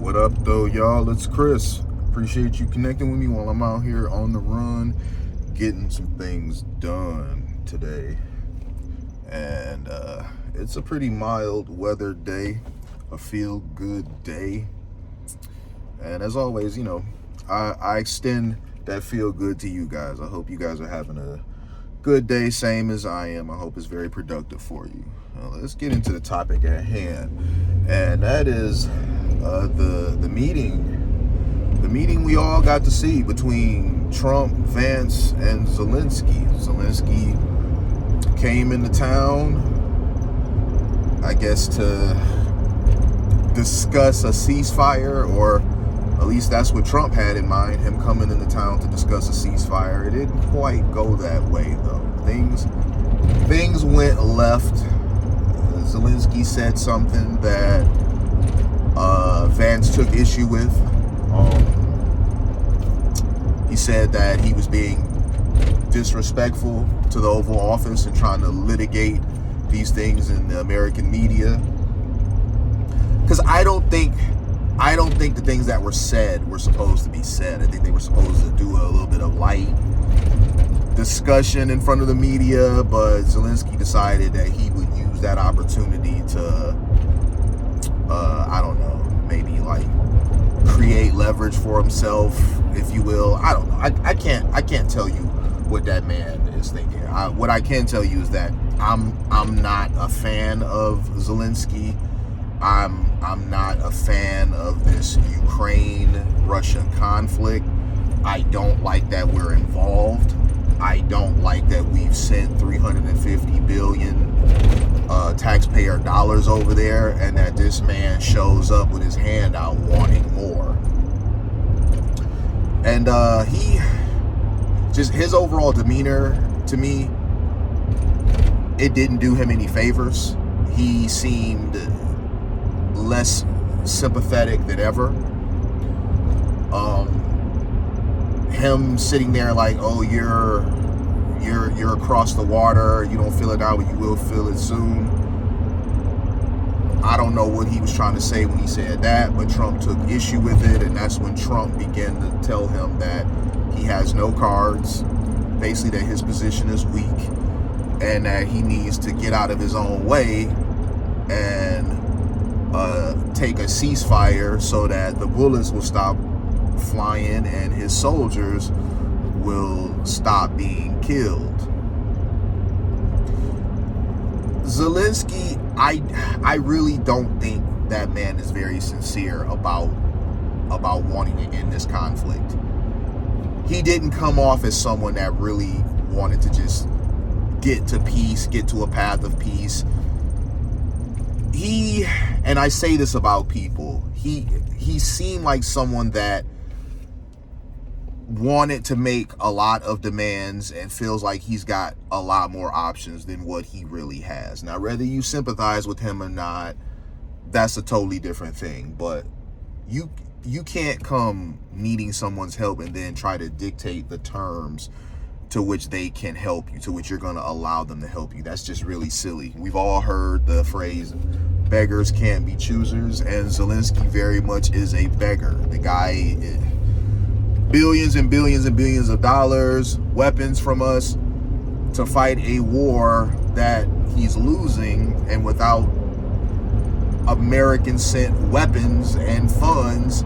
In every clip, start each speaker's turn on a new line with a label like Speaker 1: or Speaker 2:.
Speaker 1: What up, though, y'all? It's Chris. Appreciate you connecting with me while I'm out here on the run, getting some things done today. And it's a pretty mild weather day, a feel-good day. And as always, I extend that feel-good to you guys. I hope you guys are having a good day, same as I am. I hope it's very productive for you. Now, let's get into the topic at hand, and that is the meeting we all got to see between Trump, Vance, and Zelenskyy. Zelenskyy came into town, I guess, to discuss a ceasefire, or at least that's what Trump had in mind, him coming into town to discuss a ceasefire. It didn't quite go that way, though. Things went left. Zelenskyy said something that Vance took issue with. He said that he was being disrespectful to the Oval Office and trying to litigate these things in the American media. Because I don't think the things that were said were supposed to be said. I think they were supposed to do a little bit of light discussion in front of the media, but Zelenskyy decided that he would use that opportunity to, I don't know, maybe like create leverage for himself, if you will. I don't know. I can't tell you what that man is thinking. What I can tell you is that I'm not a fan of Zelenskyy. I'm not a fan of this Ukraine-Russia conflict. I don't like that we're involved. I don't like that we've sent $350 billion taxpayer dollars over there, and that this man shows up with his hand out wanting more. And his overall demeanor, to me, it didn't do him any favors. He seemed less sympathetic than ever. Him sitting there like, oh, you're across the water, you don't feel it now, but you will feel it soon. I don't know what he was trying to say when he said that, but Trump took issue with it, and that's when Trump began to tell him that he has no cards, basically that his position is weak, and that he needs to get out of his own way and take a ceasefire so that the bullets will stop flying and his soldiers will stop being killed. Zelenskyy, I really don't think that man is very sincere about wanting to end this conflict. He didn't come off as someone that really wanted to just get to peace, get to a path of peace. And I say this about people, he seemed like someone that wanted to make a lot of demands and feels like he's got a lot more options than what he really has. Now, whether you sympathize with him or not, that's a totally different thing. But you can't come needing someone's help and then try to dictate the terms to which they can help you, to which you're going to allow them to help you. That's just really silly. We've all heard the phrase, beggars can't be choosers, and Zelenskyy very much is a beggar. The guy, billions and billions and billions of dollars, weapons from us to fight a war that he's losing, and without American sent weapons and funds,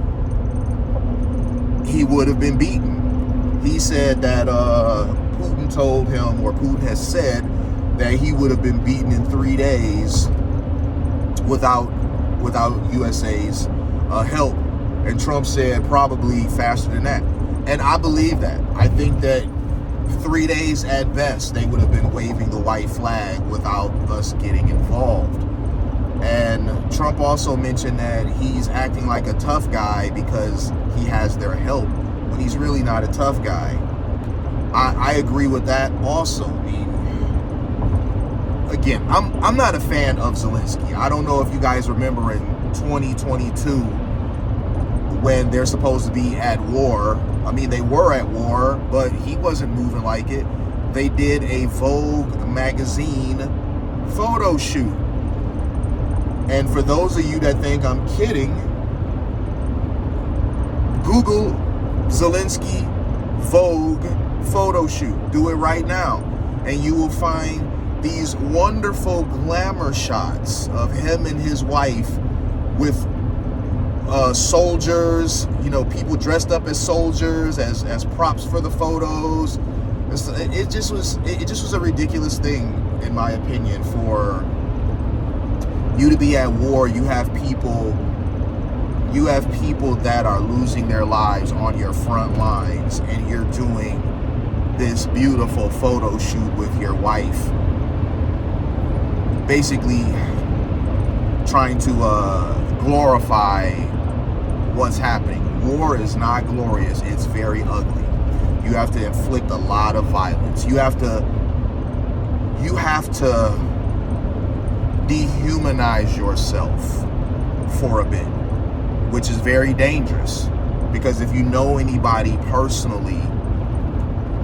Speaker 1: he would have been beaten. He said that Putin told him, or Putin has said, that he would have been beaten in 3 days without USA's help. And Trump said probably faster than that. And I believe that. I think that 3 days at best, they would have been waving the white flag without us getting involved. And Trump also mentioned that he's acting like a tough guy because he has their help, when he's really not a tough guy. I agree with that also. I mean, again, I'm not a fan of Zelenskyy. I don't know if you guys remember in 2022 when they're supposed to be at war. I mean, they were at war, but he wasn't moving like it. They did a Vogue magazine photo shoot. And for those of you that think I'm kidding, Google Zelenskyy Vogue photo shoot. Do it right now. And you will find these wonderful glamour shots of him and his wife with soldiers, people dressed up as soldiers, as props for the photos. It just was a ridiculous thing, in my opinion, for you to be at war. You have people that are losing their lives on your front lines, and you're doing this beautiful photo shoot with your wife, basically trying to glorify what's happening. War is not glorious. It's very ugly. You have to inflict a lot of violence. You have to dehumanize yourself for a bit, which is very dangerous, because if you know anybody personally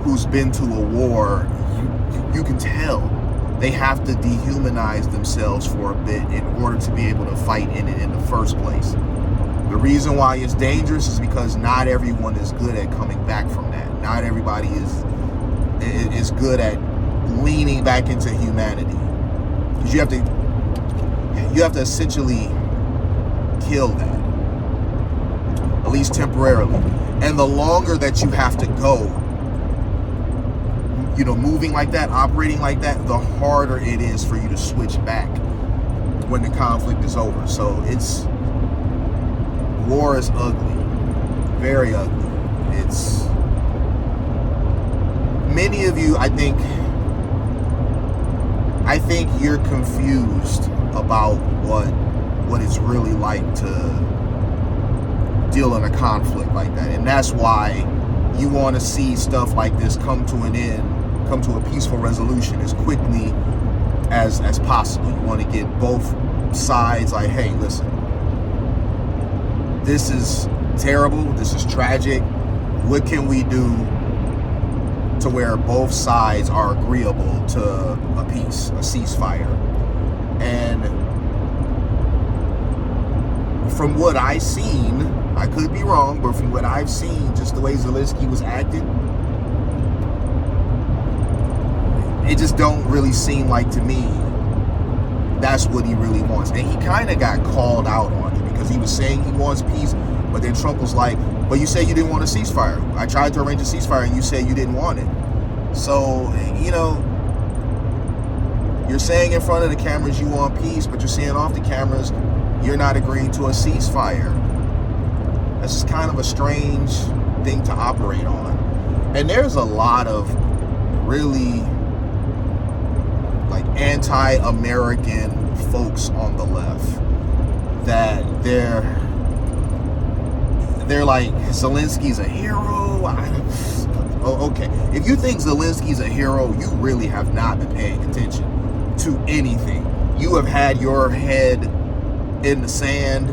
Speaker 1: who's been to a war, you can tell they have to dehumanize themselves for a bit in order to be able to fight in it in the first place. The reason why it's dangerous is because not everyone is good at coming back from that. Not everybody is good at leaning back into humanity, because you have to essentially kill that, at least temporarily. And the longer that you have to go, moving like that, operating like that, the harder it is for you to switch back when the conflict is over. So war is ugly, very ugly. Many of you, I think you're confused about what it's really like to deal in a conflict like that. And that's why you want to see stuff like this come to an end, come to a peaceful resolution as quickly as possible. You want to get both sides like, hey, listen, this is terrible, this is tragic. What can we do to where both sides are agreeable to a peace, a ceasefire? And from what I've seen, I could be wrong, but from what I've seen, just the way Zelenskyy was acting, it just don't really seem like, to me, that's what he really wants. And he kind of got called out on it, because he was saying he wants peace, but then Trump was like, but you said you didn't want a ceasefire. I tried to arrange a ceasefire and you said you didn't want it. So, you're saying in front of the cameras you want peace, but you're saying off the cameras you're not agreeing to a ceasefire. That's just kind of a strange thing to operate on. And there's a lot of really anti-American folks on the left that they're like, Zelensky's a hero. Okay, if you think Zelensky's a hero, you really have not been paying attention to anything. You have had your head in the sand,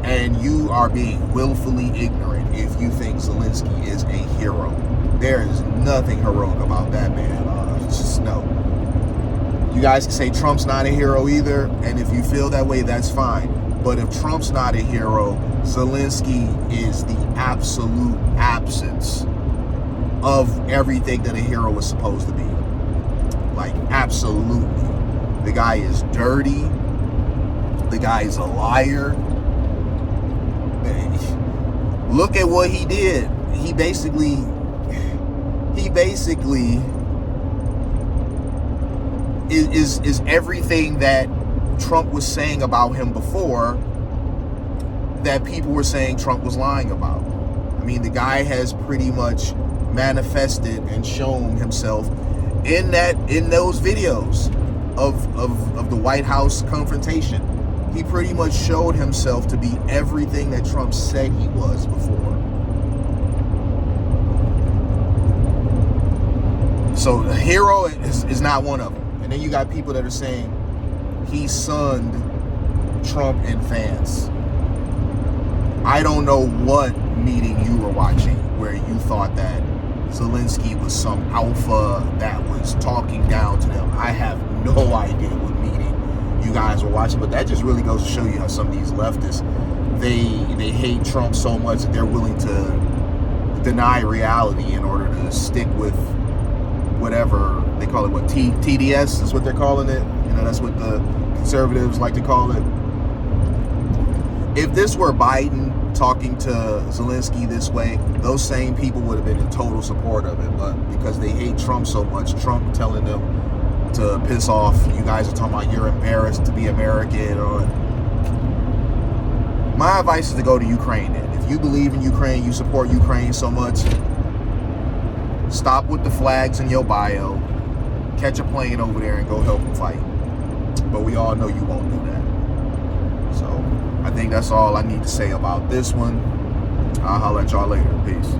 Speaker 1: and you are being willfully ignorant if you think Zelenskyy is a hero. There is nothing heroic about that man. Just no. You guys can say Trump's not a hero either, and if you feel that way, that's fine. But if Trump's not a hero, Zelenskyy is the absolute absence of everything that a hero is supposed to be. Like, absolutely. The guy is dirty. The guy is a liar. Look at what he did. He basically is everything that Trump was saying about him before, that people were saying Trump was lying about. I mean, the guy has pretty much manifested and shown himself in those videos of the White House confrontation. He pretty much showed himself to be everything that Trump said he was before. So the hero is not one of them. And then you got people that are saying he sunned Trump and Vance. I don't know what meeting you were watching where you thought that Zelenskyy was some alpha that was talking down to them. I have no idea what meeting you guys were watching, but that just really goes to show you how some of these leftists they hate Trump so much that they're willing to deny reality in order to stick with whatever they call it. What, TDS is what they're calling it. You know, that's what the conservatives like to call it. If this were Biden talking to Zelenskyy this way, those same people would have been in total support of it. But because they hate Trump so much, Trump telling them to piss off, you guys are talking about you're embarrassed to be American. Or my advice is to go to Ukraine then. If you believe in Ukraine, you support Ukraine so much, stop with the flags in your bio, catch a plane over there and go help them fight. But we all know you won't do that. So I think that's all I need to say about this one. I'll holler at y'all later. Peace.